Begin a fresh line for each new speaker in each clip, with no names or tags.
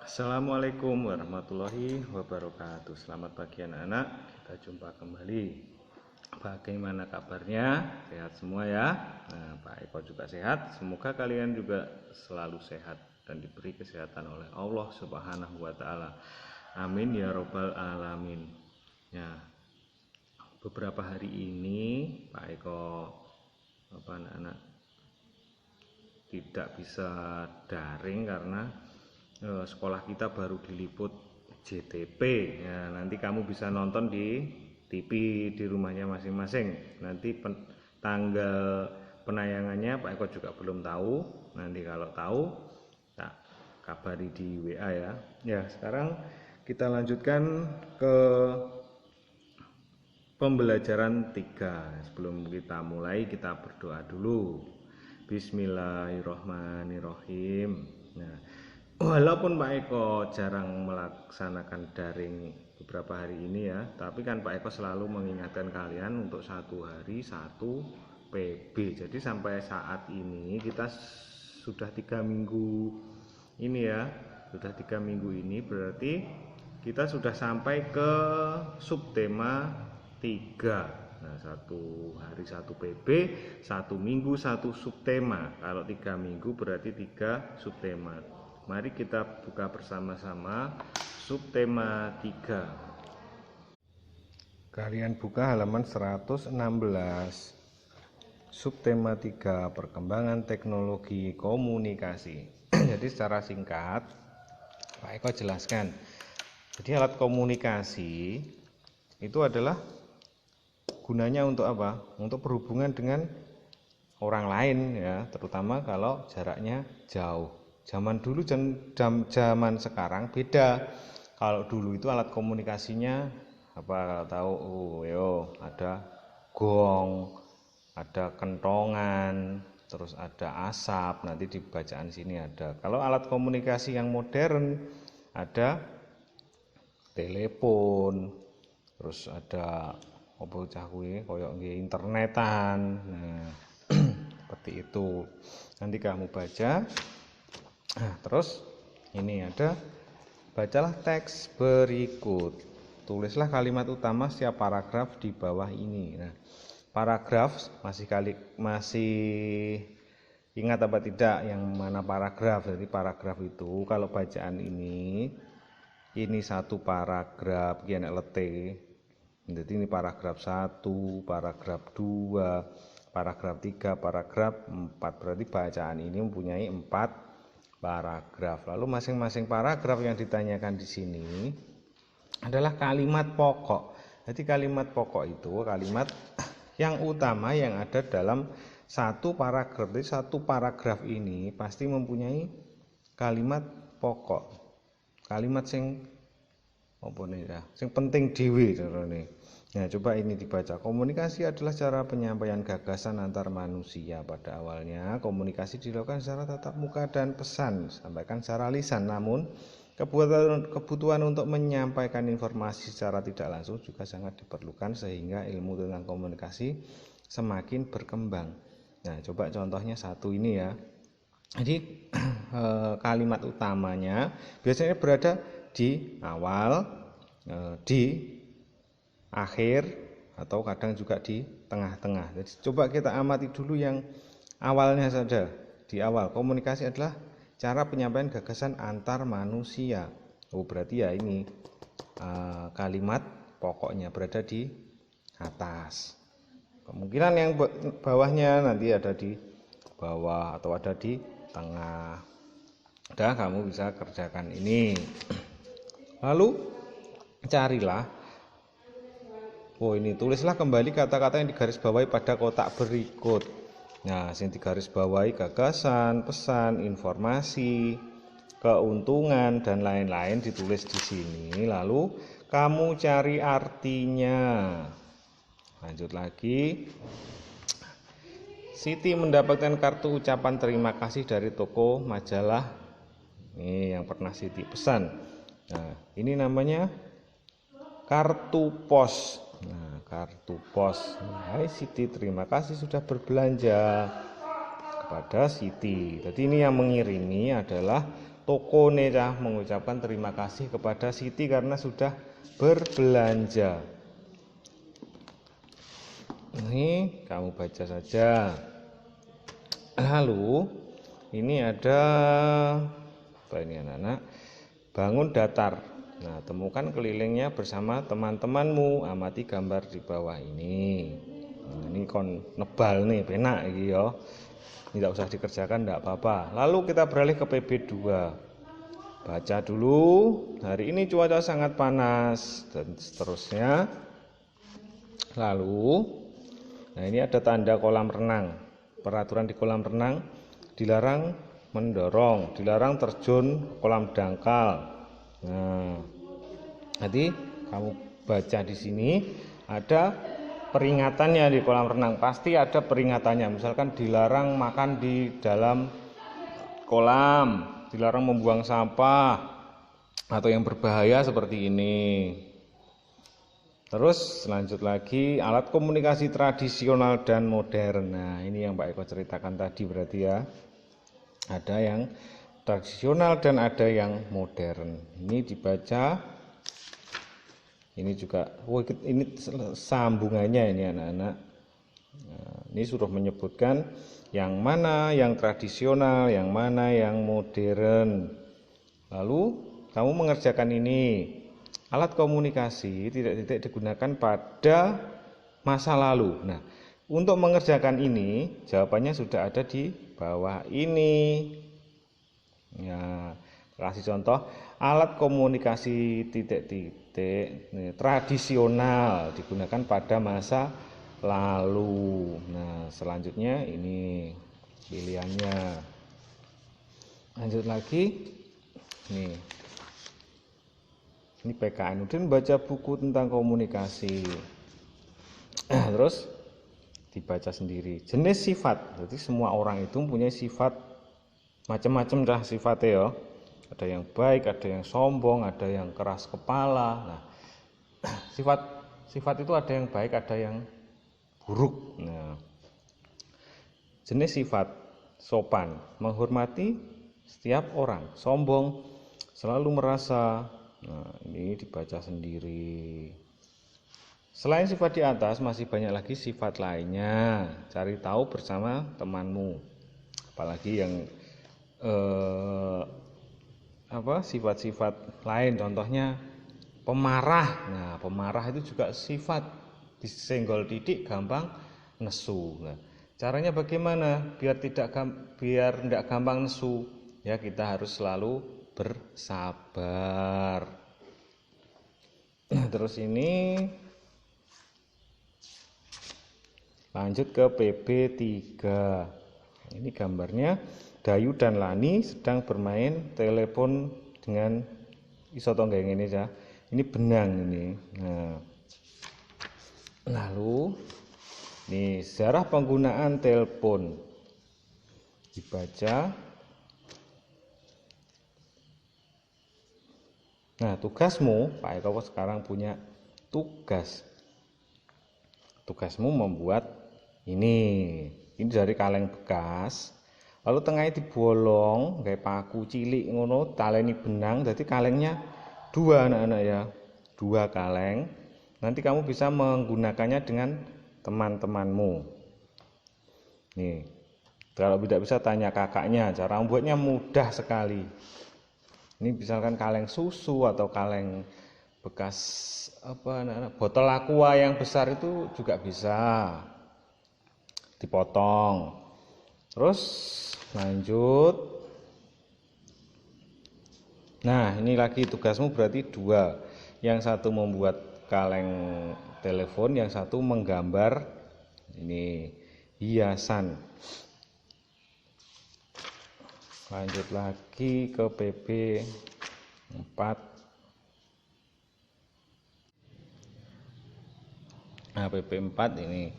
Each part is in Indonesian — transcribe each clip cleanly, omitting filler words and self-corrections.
Assalamualaikum warahmatullahi wabarakatuh. Selamat pagi anak-anak, kita jumpa kembali. Bagaimana kabarnya? Sehat semua ya? Nah, Pak Eko juga sehat. Semoga kalian juga selalu sehat dan diberi kesehatan oleh Allah Subhanahu wa Ta'ala. Amin ya Robbal Alamin. Ya, beberapa hari ini Pak Eko anak-anak tidak bisa daring karena sekolah kita baru diliput JTP ya, nanti kamu bisa nonton di TV di rumahnya masing-masing. Nanti tanggal penayangannya Pak Eko juga belum tahu. Nanti kalau tahu tak kabari di WA ya. Ya, sekarang kita lanjutkan ke pembelajaran 3. Sebelum kita mulai, kita berdoa dulu. Bismillahirrohmanirrohim. Nah, walaupun Pak Eko jarang melaksanakan daring beberapa hari ini ya, tapi kan Pak Eko selalu mengingatkan kalian untuk 1 hari 1 PB. Jadi sampai saat ini kita sudah 3 minggu ini ya, sudah 3 minggu ini berarti kita sudah sampai ke subtema 3. Nah, 1 hari 1 PB, 1 minggu 1 subtema. Kalau 3 minggu berarti 3 subtema. Mari kita buka bersama-sama subtema 3. Kalian buka halaman 116. Subtema 3, perkembangan teknologi komunikasi. Jadi secara singkat Pak Eko jelaskan. Jadi alat komunikasi itu adalah gunanya untuk apa? Untuk berhubungan dengan orang lain ya, terutama kalau jaraknya jauh. Zaman dulu dan zaman sekarang beda. Kalau dulu itu alat komunikasinya apa tahu? Ada gong, ada kentongan, terus ada asap. Nanti di bacaan sini ada. Kalau alat komunikasi yang modern ada telepon, terus ada koyok internetan. Nah, seperti itu. Nanti kamu baca. Nah, terus ini ada, bacalah teks berikut. Tulislah kalimat utama setiap paragraf di bawah ini. Nah, paragraf masih ingat apa tidak yang mana paragraf? Jadi paragraf itu kalau bacaan ini 1 paragraf kian lete. Jadi ini paragraf 1, paragraf 2, paragraf 3, paragraf 4. Berarti bacaan ini mempunyai 4 paragraf. Lalu masing-masing paragraf yang ditanyakan di sini adalah kalimat pokok. Jadi kalimat pokok itu kalimat yang utama yang ada dalam 1 paragraf. Jadi 1 paragraf ini pasti mempunyai kalimat pokok. Kalimat sing penting dhewe carane. Nah, coba ini dibaca. Komunikasi adalah cara penyampaian gagasan antar manusia. Pada awalnya, komunikasi dilakukan secara tatap muka dan pesan sampaikan secara lisan. Namun, kebutuhan untuk menyampaikan informasi secara tidak langsung juga sangat diperlukan sehingga ilmu tentang komunikasi semakin berkembang. Nah, coba contohnya 1 ini ya. Jadi, kalimat utamanya biasanya berada di awal, di akhir, atau kadang juga di tengah-tengah. Jadi coba kita amati dulu yang awalnya saja. Di awal, komunikasi adalah cara penyampaian gagasan antar manusia. Berarti ya ini kalimat pokoknya berada di atas. Kemungkinan yang bawahnya nanti ada di bawah atau ada di tengah. Udah, kamu bisa kerjakan ini. Lalu carilah tulislah kembali kata-kata yang digarisbawahi pada kotak berikut. Nah, yang digarisbawahi gagasan, pesan, informasi, keuntungan dan lain-lain ditulis di sini. Lalu kamu cari artinya. Lanjut lagi. Siti mendapatkan kartu ucapan terima kasih dari toko majalah. Ini yang pernah Siti pesan. Nah, ini namanya kartu pos. Nah, kartu pos. Hai Siti, terima kasih sudah berbelanja kepada Siti. Jadi ini yang mengirimi adalah toko nih cah mengucapkan terima kasih kepada Siti karena sudah berbelanja. Ini kamu baca saja. Lalu ini ada apa ini anak-anak? Bangun datar. Nah, temukan kelilingnya bersama teman-temanmu. Amati gambar di bawah ini. Nah, ini kon nebal nih, penak iki ya. Tidak usah dikerjakan, tidak apa-apa. Lalu kita beralih ke PB2. Baca dulu. Hari ini cuaca sangat panas dan seterusnya. Lalu, nah ini ada tanda kolam renang. Peraturan di kolam renang dilarang mendorong, dilarang terjun kolam dangkal. Nah, nanti kamu baca di sini ada peringatannya di kolam renang. Pasti ada peringatannya. Misalkan dilarang makan di dalam kolam, dilarang membuang sampah atau yang berbahaya seperti ini. Terus lanjut lagi alat komunikasi tradisional dan modern. Nah, ini yang Pak Eko ceritakan tadi berarti ya. Ada yang tradisional dan ada yang modern. Ini dibaca. Ini juga ini sambungannya ini anak-anak. Nah, ini sudah menyebutkan yang mana yang tradisional, yang mana yang modern. Lalu kamu mengerjakan ini. Alat komunikasi tidak digunakan pada masa lalu. Nah, untuk mengerjakan ini jawabannya sudah ada di bawah ini. Ya, kasih contoh alat komunikasi tradisional digunakan pada masa lalu. Nah, selanjutnya ini pilihannya. Lanjut lagi. Nih. Ini PKN Udin baca buku tentang komunikasi. Terus dibaca sendiri. Jenis sifat. Jadi semua orang itu mempunyai sifat macam-macam dah sifatnya ya. Ada yang baik, ada yang sombong, ada yang keras kepala. Nah, sifat itu ada yang baik, ada yang buruk. Nah, jenis sifat sopan, menghormati setiap orang. Sombong, selalu merasa. Nah, ini dibaca sendiri. Selain sifat di atas, masih banyak lagi sifat lainnya. Cari tahu bersama temanmu. Apalagi yang sifat-sifat lain, contohnya pemarah. Nah, pemarah itu juga sifat. Disenggol titik gampang nesu. Nah, caranya bagaimana biar tidak gampang nesu? Ya, kita harus selalu bersabar. Terus ini lanjut ke PB3. Ini gambarnya Dayu dan Lani sedang bermain telepon dengan iso tongga yang ini ya. Ini benang ini. Nah, lalu nih sejarah penggunaan telepon dibaca. Nah, tugasmu, Pak Eko sekarang punya tugas. Tugasmu membuat ini dari kaleng bekas. Lalu tengahnya dibolong, kayak paku cilik ngono, taleni benang. Jadi kalengnya 2 anak-anak ya, 2 kaleng. Nanti kamu bisa menggunakannya dengan teman-temanmu. Nih, kalau tidak bisa tanya kakaknya. Cara membuatnya mudah sekali. Ini misalkan kaleng susu atau kaleng bekas botol aqua yang besar itu juga bisa dipotong. Terus lanjut. Nah, ini lagi tugasmu berarti 2. Yang satu membuat kaleng telepon, yang satu menggambar ini hiasan. Lanjut lagi ke PB4. Nah, PB4 ini.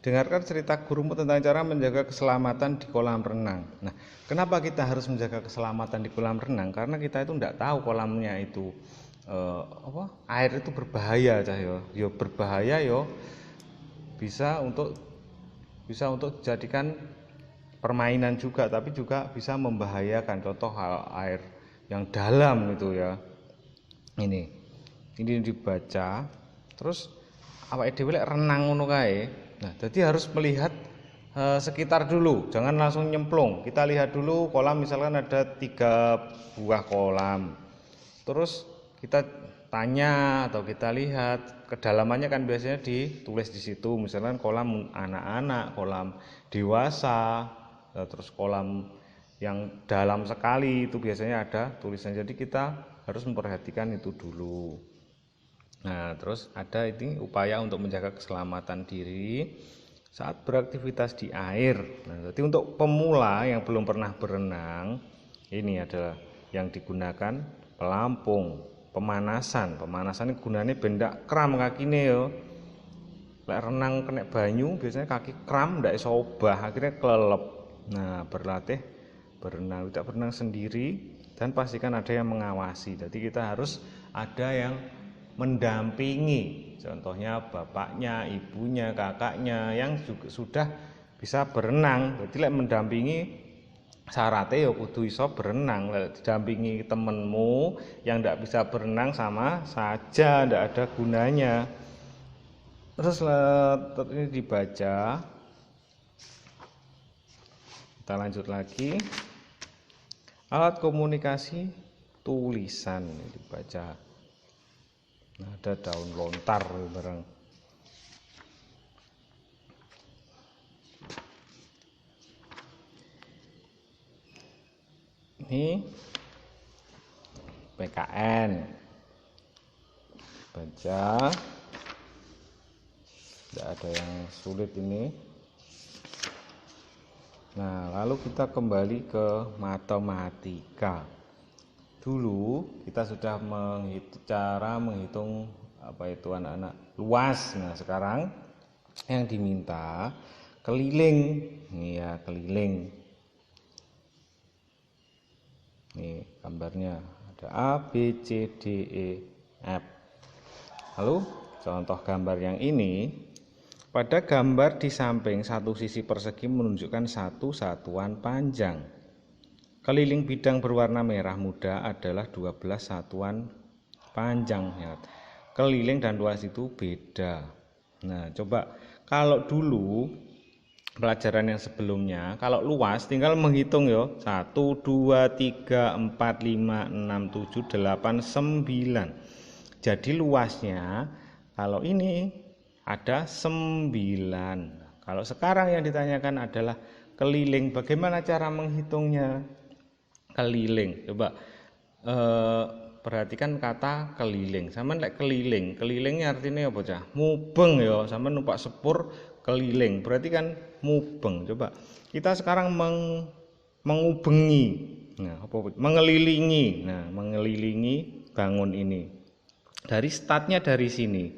Dengarkan cerita gurumu tentang cara menjaga keselamatan di kolam renang. Nah, kenapa kita harus menjaga keselamatan di kolam renang? Karena kita itu tidak tahu kolamnya itu air itu berbahaya cah yo berbahaya yo. Bisa untuk dijadikan permainan juga, tapi juga bisa membahayakan. Contoh air yang dalam itu ya. Ini dibaca, terus awake dhewe lek renang ngono kae. Nah, jadi harus melihat sekitar dulu, jangan langsung nyemplung. Kita lihat dulu kolam, misalkan ada 3 buah kolam. Terus kita tanya atau kita lihat kedalamannya, kan biasanya ditulis di situ, misalkan kolam anak-anak, kolam dewasa, terus kolam yang dalam sekali itu biasanya ada tulisan. Jadi kita harus memperhatikan itu dulu. Nah, terus ada ini upaya untuk menjaga keselamatan diri saat beraktivitas di air. Nah, jadi untuk pemula yang belum pernah berenang, ini adalah yang digunakan pelampung, pemanasan. Pemanasan ini gunanya bendak kram kakine yo. Lek renang kena banyu biasanya kaki kram, ndak iso obah, akhirnya kelelep. Nah, berlatih berenang, tidak berenang sendiri, dan pastikan ada yang mengawasi. Jadi kita harus ada yang mendampingi, contohnya bapaknya, ibunya, kakaknya yang juga sudah bisa berenang. Jadi lek mendampingi syaratnya ya kudu iso berenang. Lek didampingi temenmu yang tidak bisa berenang sama saja, tidak ada gunanya. Terus ini dibaca. Kita lanjut lagi. Alat komunikasi tulisan ini dibaca. Nah, ada daun lontar barang. Ini PKN. Baca. Tidak ada yang sulit ini. Nah, lalu kita kembali ke matematika. Dulu kita sudah cara menghitung apa itu anak-anak luas. Nah, sekarang yang diminta keliling. Nih ya, keliling. Nih gambarnya ada A, B, C, D, E, F. Lalu contoh gambar yang ini. Pada gambar di samping satu sisi persegi menunjukkan satu satuan panjang. Keliling bidang berwarna merah muda adalah 12 satuan panjang. Keliling dan luas itu beda. Nah, coba kalau dulu pelajaran yang sebelumnya, kalau luas tinggal menghitung ya. 1, 2, 3, 4, 5, 6, 7, 8, 9. Jadi luasnya kalau ini ada 9. Kalau sekarang yang ditanyakan adalah keliling. Bagaimana cara menghitungnya? Keliling. Coba perhatikan kata keliling. Sama lek keliling. Kelilingnya artinya apa cah? Mubeng ya. Sama numpak sepur keliling. Berarti kan mubeng. Coba kita sekarang mengubengi. Nah, apa? Mengelilingi. Nah, mengelilingi bangun ini. Dari startnya dari sini.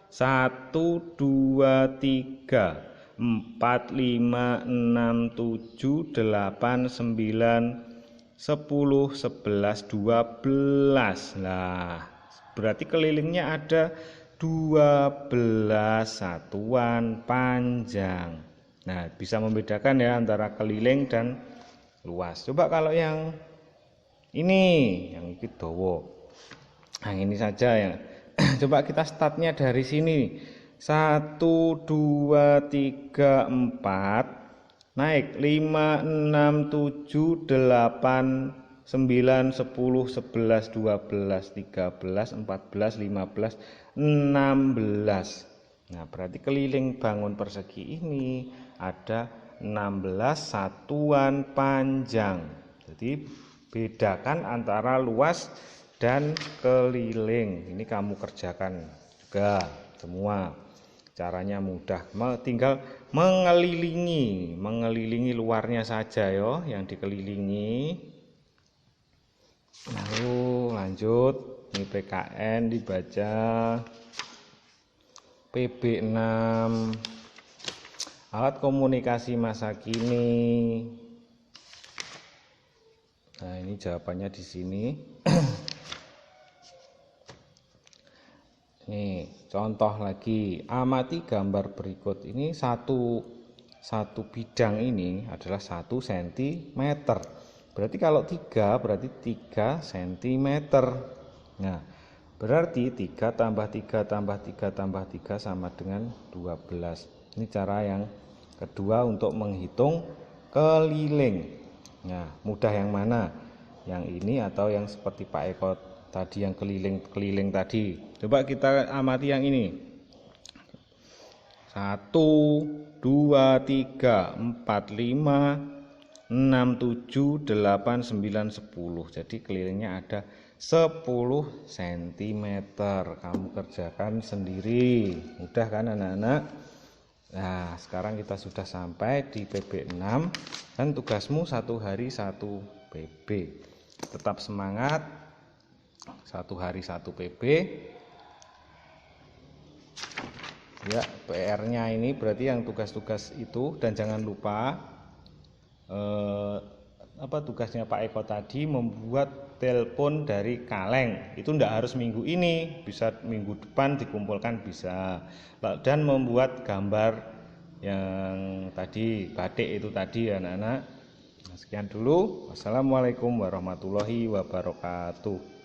1, 2, 3, 4, 5, 6, 7, 8, 9, 10, 11, 12. Nah, berarti kelilingnya ada 12 satuan panjang. Nah, bisa membedakan ya antara keliling dan luas. Coba kalau yang ini, yang ini dawa. Nah, ini saja ya. Coba kita startnya dari sini. 1, 2, 3, 4. Naik 5, 6, 7, 8, 9, 10, 11, 12, 13, 14, 15, 16. Nah, berarti keliling bangun persegi ini ada 16 satuan panjang. Jadi bedakan antara luas dan keliling. Ini kamu kerjakan juga semua. Caranya mudah, tinggal mengelilingi luarnya saja yo, yang dikelilingi. Lalu lanjut, ini PKN dibaca. PB6, alat komunikasi masa kini. Nah, ini jawabannya di sini. Nih, contoh lagi, amati gambar berikut. Ini satu bidang ini adalah 1 cm. Berarti kalau 3 berarti 3 cm. Nah, berarti 3 tambah 3 tambah 3 tambah 3 sama dengan 12. Ini cara yang kedua untuk menghitung keliling. Nah, mudah yang mana? Yang ini atau yang seperti Pak Eko tadi, yang keliling-keliling tadi? Coba kita amati yang ini. 1, 2, 3, 4, 5, 6, 7, 8, 9, 10. Jadi kelilingnya ada 10 cm. Kamu kerjakan sendiri. Mudah kan anak-anak? Nah, sekarang kita sudah sampai di PB 6 dan tugasmu 1 hari 1 PB. Tetap semangat. 1 hari 1 PB. Ya, PR-nya ini berarti yang tugas-tugas itu, dan jangan lupa tugasnya Pak Eko tadi membuat telepon dari kaleng. Itu tidak harus minggu ini, bisa minggu depan dikumpulkan bisa. Dan membuat gambar yang tadi batik itu tadi anak-anak. Sekian dulu. Wassalamualaikum warahmatullahi wabarakatuh.